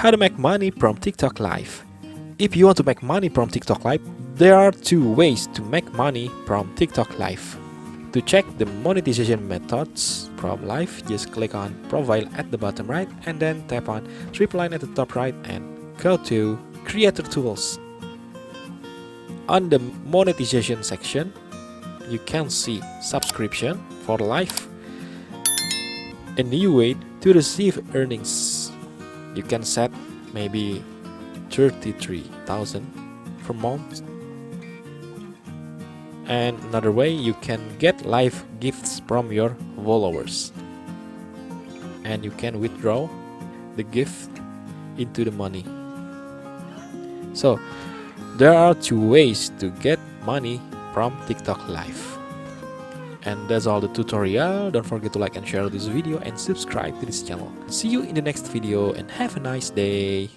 How to make money from TikTok Live. If you want to make money from TikTok Live, there are two ways to make money from TikTok Live. To check the monetization methods from Live, just click on Profile at the bottom right and then tap on triple line at the top right and go to Creator Tools. On the monetization section, you can see subscription for Live, a new way to receive earnings. You can set maybe 33,000 per month. And another way, you can get live gifts from your followers. And you can withdraw the gift into the money. So, there are two ways to get money from TikTok Live. And that's all the tutorial. Don't forget to like and share this video and subscribe to this channel. See you in the next video and have a nice day.